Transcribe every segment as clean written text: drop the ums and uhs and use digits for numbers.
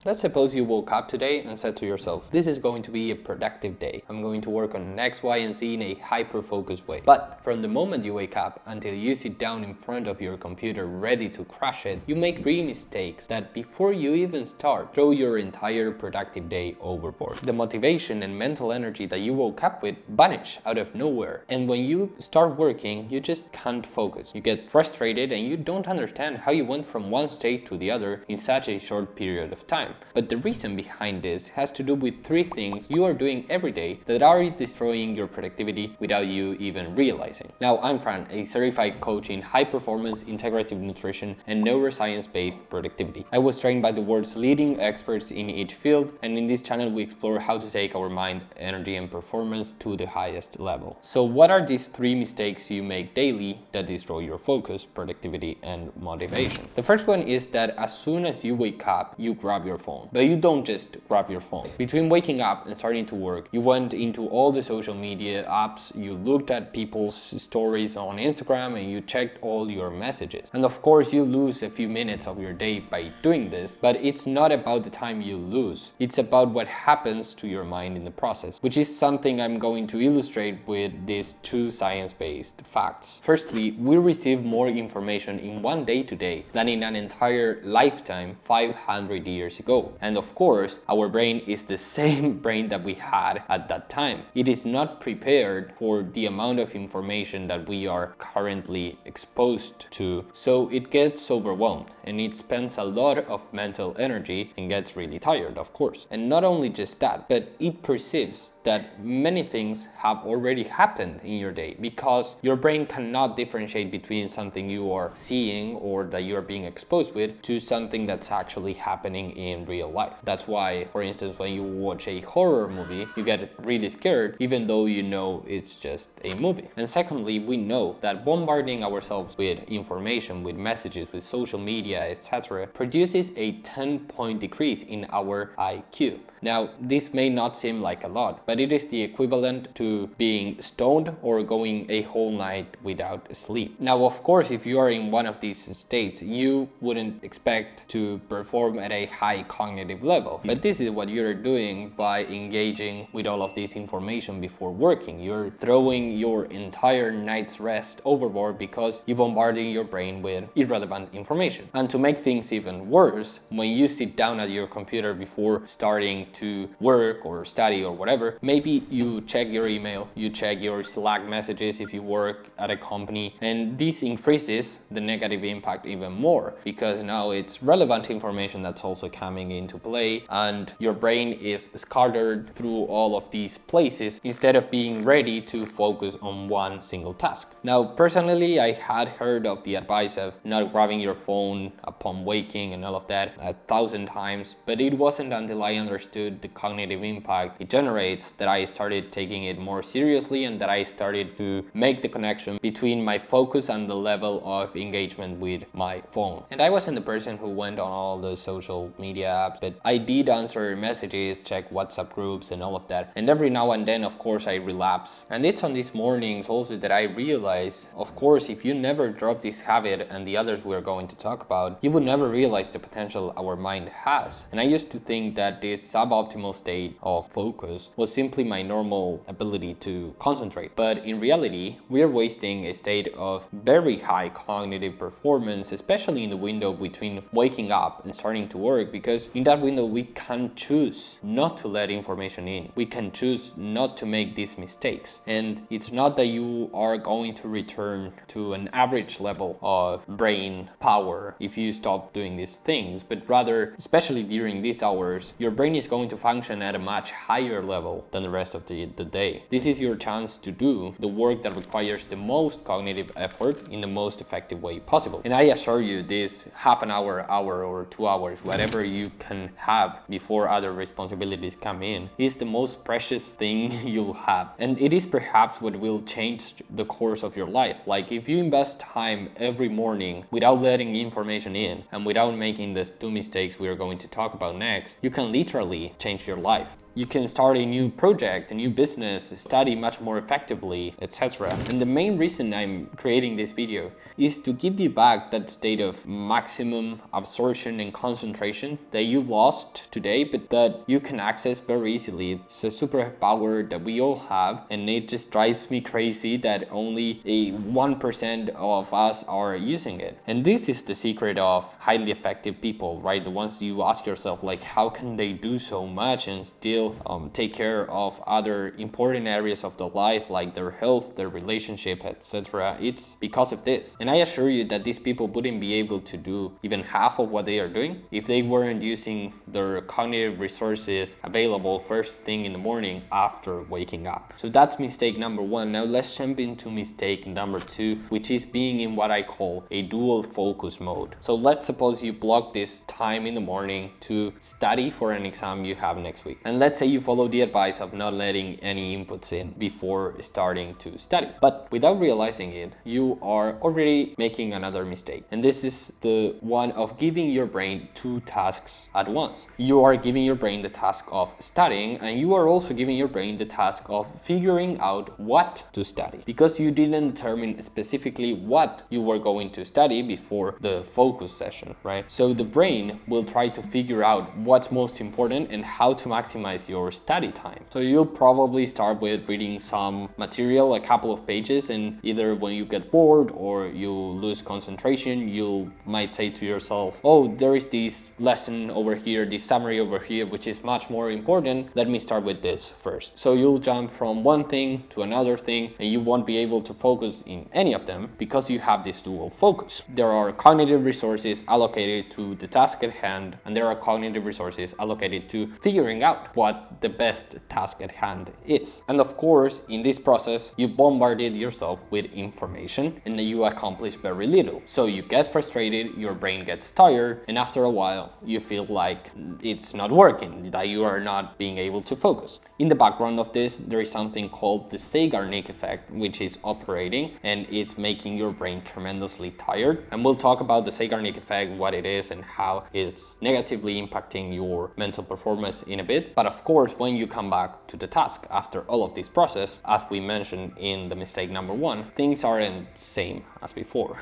Let's suppose you woke up today and said to yourself, this is going to be a productive day. I'm going to work on X, Y, and Z in a hyper-focused way. But from the moment you wake up until you sit down in front of your computer ready to crush it, you make 3 mistakes that before you even start, throw your entire productive day overboard. The motivation and mental energy that you woke up with vanish out of nowhere. And when you start working, you just can't focus. You get frustrated and you don't understand how you went from one state to the other in such a short period of time. But the reason behind this has to do with 3 things you are doing every day that are destroying your productivity without you even realizing. Now, I'm Fran, a certified coach in high performance, integrative nutrition, and neuroscience-based productivity. I was trained by the world's leading experts in each field, and in this channel we explore how to take our mind, energy, and performance to the highest level. So what are these 3 mistakes you make daily that destroy your focus, productivity, and motivation? The first one is that as soon as you wake up, you grab your phone. But you don't just grab your phone. Between waking up and starting to work, you went into all the social media apps, you looked at people's stories on Instagram, and you checked all your messages. And of course, you lose a few minutes of your day by doing this, but it's not about the time you lose. It's about what happens to your mind in the process, which is something I'm going to illustrate with these 2 science-based facts. Firstly, we receive more information in one day today than in an entire lifetime 500 years ago. And of course, our brain is the same brain that we had at that time. It is not prepared for the amount of information that we are currently exposed to, so it gets overwhelmed and it spends a lot of mental energy and gets really tired, of course. And not only just that, but it perceives that many things have already happened in your day because your brain cannot differentiate between something you are seeing or that you are being exposed with to something that's actually happening in real life. That's why, for instance, when you watch a horror movie, you get really scared even though you know it's just a movie. And secondly, we know that bombarding ourselves with information, with messages, with social media, etc., produces a 10-point decrease in our IQ. Now, this may not seem like a lot, but it is the equivalent to being stoned or going a whole night without sleep. Now, of course, if you are in one of these states, you wouldn't expect to perform at a high cognitive level. But this is what you're doing by engaging with all of this information before working. You're throwing your entire night's rest overboard because you're bombarding your brain with irrelevant information. And to make things even worse, when you sit down at your computer before starting to work or study or whatever, maybe you check your email, you check your Slack messages if you work at a company, and this increases the negative impact even more because now it's relevant information that's also coming into play and your brain is scattered through all of these places instead of being ready to focus on one single task. Now, personally, I had heard of the advice of not grabbing your phone upon waking and all of that 1,000 times, but it wasn't until I understood the cognitive impact it generates that I started taking it more seriously and that I started to make the connection between my focus and the level of engagement with my phone. And I wasn't the person who went on all the social media apps, but I did answer messages, check WhatsApp groups and all of that. And every now and then, of course, I relapse. And it's on these mornings also that I realize, of course, if you never drop this habit and the others we're going to talk about, you would never realize the potential our mind has. And I used to think that this suboptimal state of focus was simply my normal ability to concentrate. But in reality, we're wasting a state of very high cognitive performance, especially in the window between waking up and starting to work, because in that window we can choose not to let information in. We can choose not to make these mistakes. And it's not that you are going to return to an average level of brain power if you stop doing these things, but rather, especially during these hours, your brain is going to function at a much higher level than the rest of the day. This is your chance to do the work that requires the most cognitive effort in the most effective way possible. And I assure you, this half an hour, or 2 hours, whatever you can have before other responsibilities come in, is the most precious thing you'll have. And it is perhaps what will change the course of your life. Like if you invest time every morning without letting information in and without making these 2 mistakes we are going to talk about next, you can literally change your life. You can start a new project, a new business, study much more effectively, etc. And the main reason I'm creating this video is to give you back that state of maximum absorption and concentration that you lost today, but that you can access very easily. It's a superpower that we all have, and it just drives me crazy that only a 1% of us are using it. And this is the secret of highly effective people, right? The ones you ask yourself, like, how can they do so much and still take care of other important areas of the life, like their health, their relationship, etc. It's because of this. And I assure you that these people wouldn't be able to do even half of what they are doing if they weren't using their cognitive resources available first thing in the morning after waking up. So that's mistake number one. Now let's jump into mistake number two, which is being in what I call a dual focus mode. So let's suppose you block this time in the morning to study for an exam you have next week. And let's say you follow the advice of not letting any inputs in before starting to study. But without realizing it, you are already making another mistake. And this is the one of giving your brain two tasks at once. You are giving your brain the task of studying, and you are also giving your brain the task of figuring out what to study, because you didn't determine specifically what you were going to study before the focus session, right? So the brain will try to figure out what's most important and how to maximize your study time. So you'll probably start with reading some material, a couple of pages, and either when you get bored or you lose concentration, you might say to yourself, oh, there is this lesson over here, this summary over here, which is much more important. Let me start with this first. So you'll jump from one thing to another thing, and you won't be able to focus in any of them because you have this dual focus. There are cognitive resources allocated to the task at hand, and there are cognitive resources allocated to figuring out what the best task at hand is. And of course, in this process, you bombarded yourself with information and you accomplish very little. So you get frustrated, your brain gets tired, and after a while, you feel like it's not working, that you are not being able to focus. In the background of this, there is something called the Zeigarnik effect, which is operating, and it's making your brain tremendously tired. And we'll talk about the Zeigarnik effect, what it is, and how it's negatively impacting your mental performance in a bit. But of course, when you come back to the task after all of this process, as we mentioned in the mistake number one, things aren't the same as before.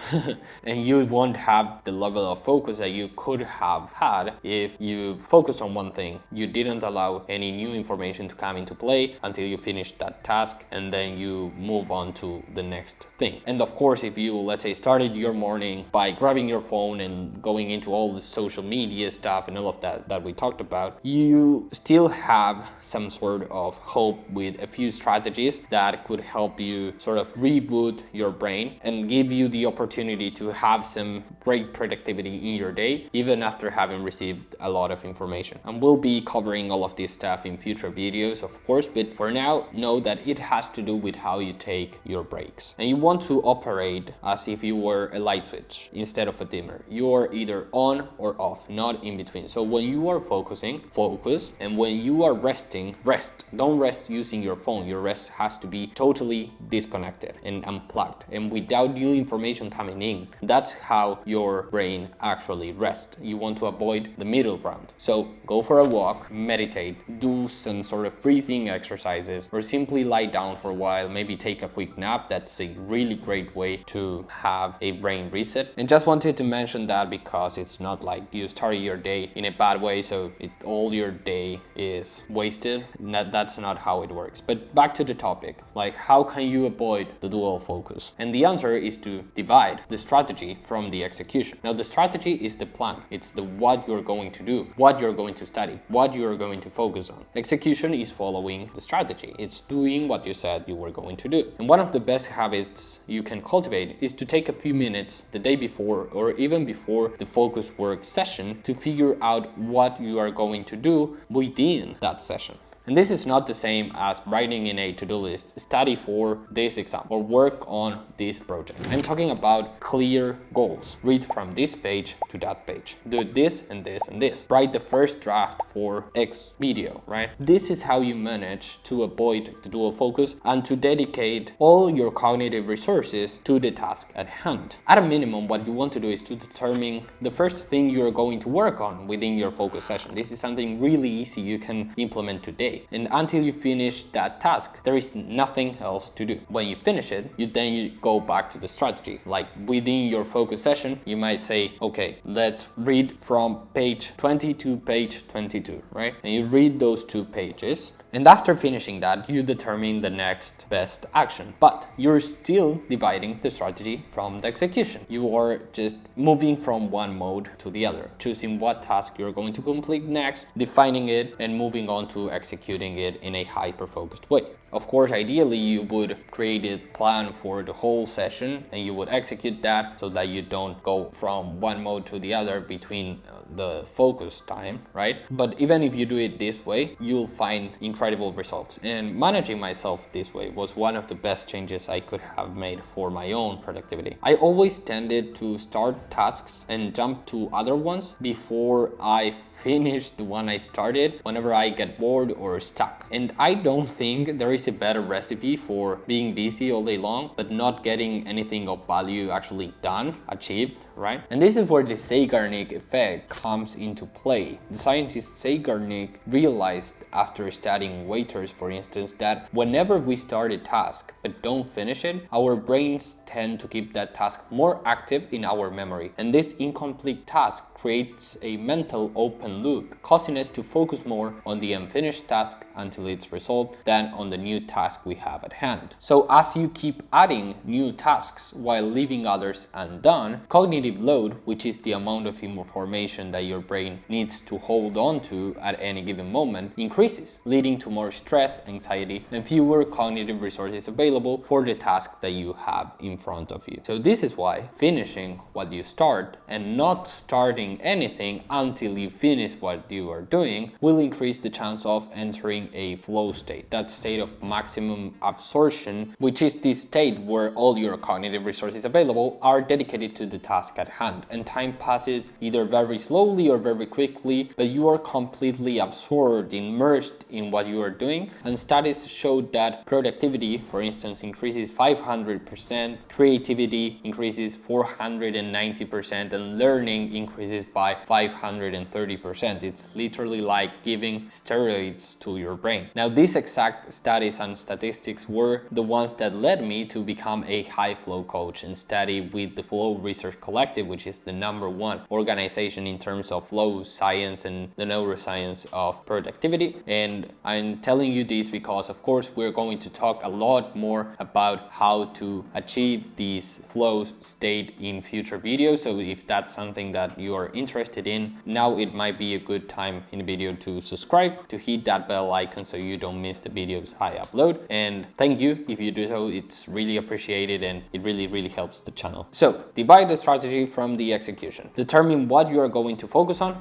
And you won't have the level of focus that you could have had if you focused on one thing. You didn't allow any new information to come into play until you finished that task, and then you move on to the next thing. And of course, if you, let's say, started your morning by grabbing your phone and going into all the social media stuff and all of that we talked about, you still have some sort of hope with a few strategies that could help you sort of reboot your brain and give you the opportunity to have some great productivity in your day, even after having received a lot of information. And we'll be covering all of this stuff in future videos, of course, but for now, know that it has to do with how you take your breaks. And you want to operate as if you were a light switch instead of a dimmer. You are either on or off, not in between. So when you are focusing, focus, and when you are resting, rest. Don't rest using your phone. Your rest has to be totally disconnected and unplugged and without new information coming in. That's how your brain actually rests. You want to avoid the middle ground. So go for a walk, meditate, do some sort of breathing exercises, or simply lie down for a while, maybe take a quick nap. That's a really great way to have a brain reset. And just wanted to mention that because it's not like you started your day in a bad way, so all your day is wasted. That's not how it works. But back to the topic, like how can you avoid the dual focus? And the answer is to divide the strategy from the execution. Now the strategy is the plan. It's the what you're going to do, what you're going to study, what you're going to focus on. Execution is following the strategy. It's doing what you said you were going to do. And one of the best habits you can cultivate is to take a few minutes the day before or even before the focus work session to figure out what you are going to do within that session. And this is not the same as writing in a to-do list, study for this exam or work on this project. I'm talking about clear goals. Read from this page to that page. Do this and this and this. Write the first draft for X video, right? This is how you manage to avoid the dual focus and to dedicate all your cognitive resources to the task at hand. At a minimum, what you want to do is to determine the first thing you're going to work on within your focus session. This is something really easy you can implement today. day. And until you finish that task, there is nothing else to do. When you finish it, you go back to the strategy. Like within your focus session, you might say, okay, let's read from page 20 to page 22, right? And you read those 2 pages. And after finishing that, you determine the next best action. But you're still dividing the strategy from the execution. You are just moving from one mode to the other, choosing what task you're going to complete next, defining it, and moving on to executing it in a hyper-focused way. Of course, ideally, you would create a plan for the whole session and you would execute that so that you don't go from one mode to the other between the focus time, right? But even if you do it this way, you'll find incredible results. And managing myself this way was one of the best changes I could have made for my own productivity. I always tended to start tasks and jump to other ones before I finish the one I started whenever I get bored or stuck. And I don't think there is a better recipe for being busy all day long but not getting anything of value actually achieved, right? And this is where the Zeigarnik effect comes into play. The scientist Zeigarnik realized after studying waiters, for instance, that whenever we start a task but don't finish it, our brains tend to keep that task more active in our memory. And this incomplete task creates a mental open loop, causing us to focus more on the unfinished task until it's resolved than on the new task we have at hand. So as you keep adding new tasks while leaving others undone, cognitive load, which is the amount of information that your brain needs to hold on to at any given moment, increases, leading to more stress, anxiety, and fewer cognitive resources available for the task that you have in front of you. So this is why finishing what you start and not starting anything until you finish what you are doing will increase the chance of entering a flow state, that state of maximum absorption, which is the state where all your cognitive resources available are dedicated to the task at hand, and time passes either very slowly or very quickly, but you are completely absorbed, immersed in what you are doing. And studies showed that productivity, for instance, increases 500%, creativity increases 490%, and learning increases by 530%. It's literally like giving steroids to your brain. Now, these exact studies and statistics were the ones that led me to become a high flow coach and study with the Flow Research Collective, which is the #1 organization in terms of flow science and the neuroscience of productivity. And I'm telling you this because, of course, we're going to talk a lot more about how to achieve this flow state in future videos. So if that's something that you are interested in, now it might be a good time in the video to subscribe, to hit that bell icon so you don't miss the videos I upload. And thank you if you do so. It's really appreciated and it really helps the channel. So divide the strategy from the execution. Determine what you are going to focus on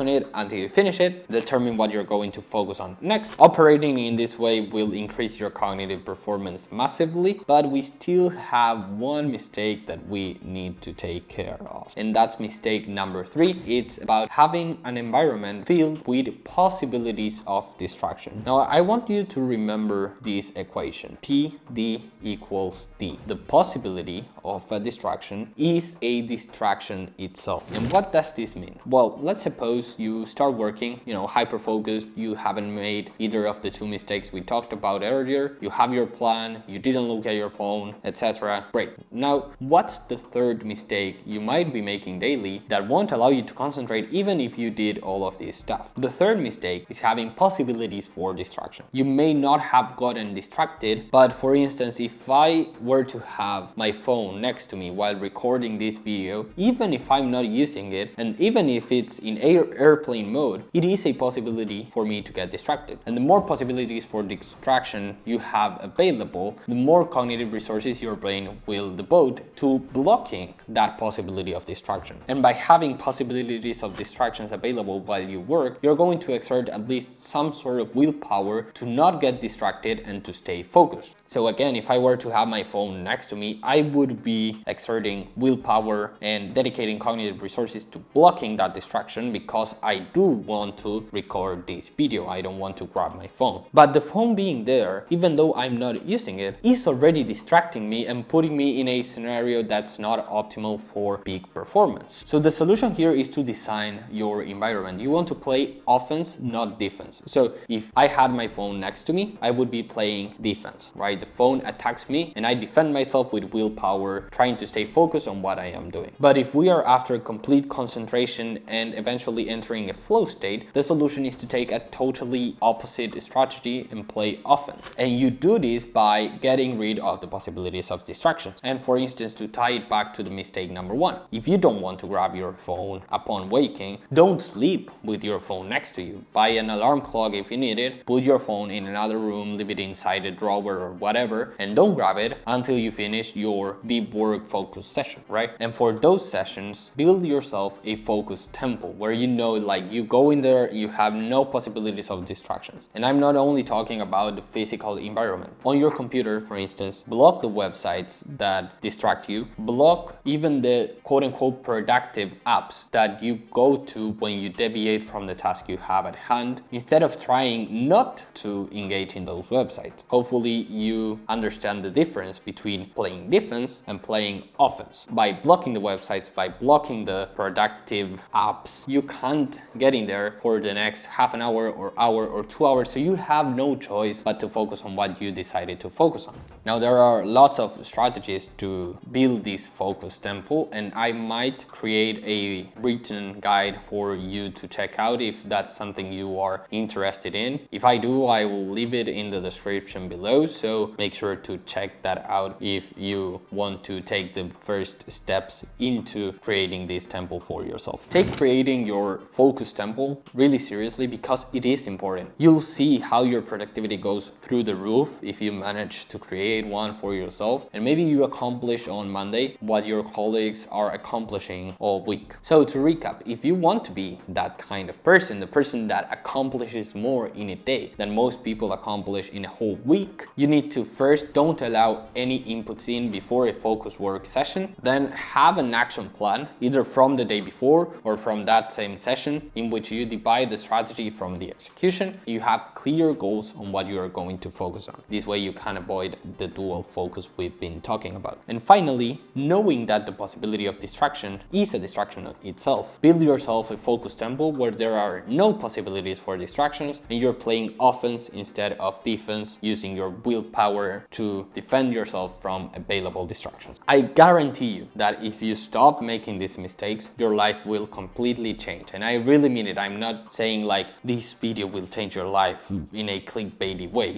it until you finish it. Determine what you're going to focus on next. Operating in this way will increase your cognitive performance massively, but we still have one mistake that we need to take care of. And that's mistake number 3. It's about having an environment filled with possibilities of distraction. Now, I want you to remember this equation. PD equals D. The possibility of a distraction is a distraction itself. And what does this mean? Well, let's suppose you start working, hyper-focused, you haven't made either of the 2 mistakes we talked about earlier, you have your plan, you didn't look at your phone, etc. Great. Now, what's the 3rd mistake you might be making daily that won't allow you to concentrate even if you did all of this stuff? The 3rd mistake is having possibilities for distraction. You may not have gotten distracted, but for instance, if I were to have my phone next to me while recording this video, even if I'm not using it, and even if it's in airplane mode, it is a possibility for me to get distracted. And the more possibilities for distraction you have available, the more cognitive resources your brain will devote to blocking that possibility of distraction. And by having possibilities of distractions available while you work, you're going to exert at least some sort of willpower to not get distracted and to stay focused. So again, if I were to have my phone next to me, I would be exerting willpower and dedicating cognitive resources to blocking that distraction because I do want to record this video. I don't want to grab my phone. But the phone being there, even though I'm not using it, is already distracting me and putting me in a scenario that's not optimal for peak performance. So the solution here is to design your environment. You want to play offense, not defense. So if I had my phone next to me, I would be playing defense, right? The phone attacks me and I defend myself with willpower, trying to stay focused on what I am doing. But if we are after complete concentration and eventually entering a flow state, the solution is to take a totally opposite strategy and play offense. And you do this by getting rid of the possibilities of distractions. And for instance, to tie it back to the mistake number one, if you don't want to grab your phone upon waking, don't sleep with your phone next to you. Buy an alarm clock if you need it, put your phone in another room, leave it inside a drawer or whatever, and don't grab it until you finish your deep work focus session, right? And for those sessions, build yourself a focus temple where you know, like, you go in there, you have no possibilities of distractions. And I'm not only talking about the physical environment. On your computer, for instance, block the websites that distract you, block even the quote-unquote productive apps that you go to when you deviate from the task you have at hand, instead of trying not to engage in those websites. Hopefully you understand the difference between playing defense and playing offense. By blocking the websites, by blocking the productive apps, you can't get in there for the next half an hour or 2 hours, so you have no choice but to focus on what you decided to focus on. Now there are lots of strategies to build this focus temple, and I might create a written guide for you to check out if that's something you are interested in. If I do, I will leave it in the description below, so make sure to check that out if you want to take the first steps into creating this temple for yourself. Take creating your focus temple really seriously because it is important. You'll see how your productivity goes through the roof if you manage to create one for yourself, and maybe you accomplish on Monday what your colleagues are accomplishing all week. So to recap, if you want to be that kind of person, the person that accomplishes more in a day than most people accomplish in a whole week, you need to first don't allow any inputs in before a focus work session, then have an action plan either from the day before or from that same session in which you divide the strategy from the execution. You have clear goals on what you are going to focus on. This way you can avoid the dual focus we've been talking about. And finally, knowing that the possibility of distraction is a distraction itself, build yourself a focus temple where there are no possibilities for distractions and you're playing offense instead of defense, using your willpower to defend yourself from available distractions. I guarantee you that if you stop making these mistakes, your life will completely change. And I really mean it. I'm not saying like this video will change your life in a clickbaity way.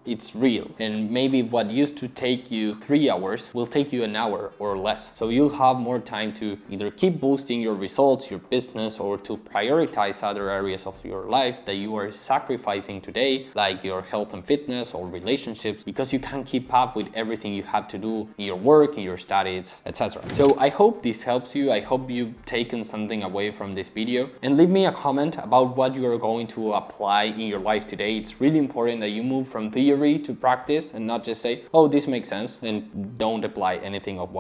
It's real. And maybe what used to take you 3 hours will take you an hour or less. So you'll have more time to either keep boosting your results, your business, or to prioritize other areas of your life that you are sacrificing today, like your health and fitness or relationships, because you can't keep up with everything you have to do in your work, in your studies, etc. So I hope this helps you. I hope you've taken something away from this video, and leave me a comment about what you are going to apply in your life today. It's really important that you move from theory to practice and not just say, oh, this makes sense, and don't apply anything of what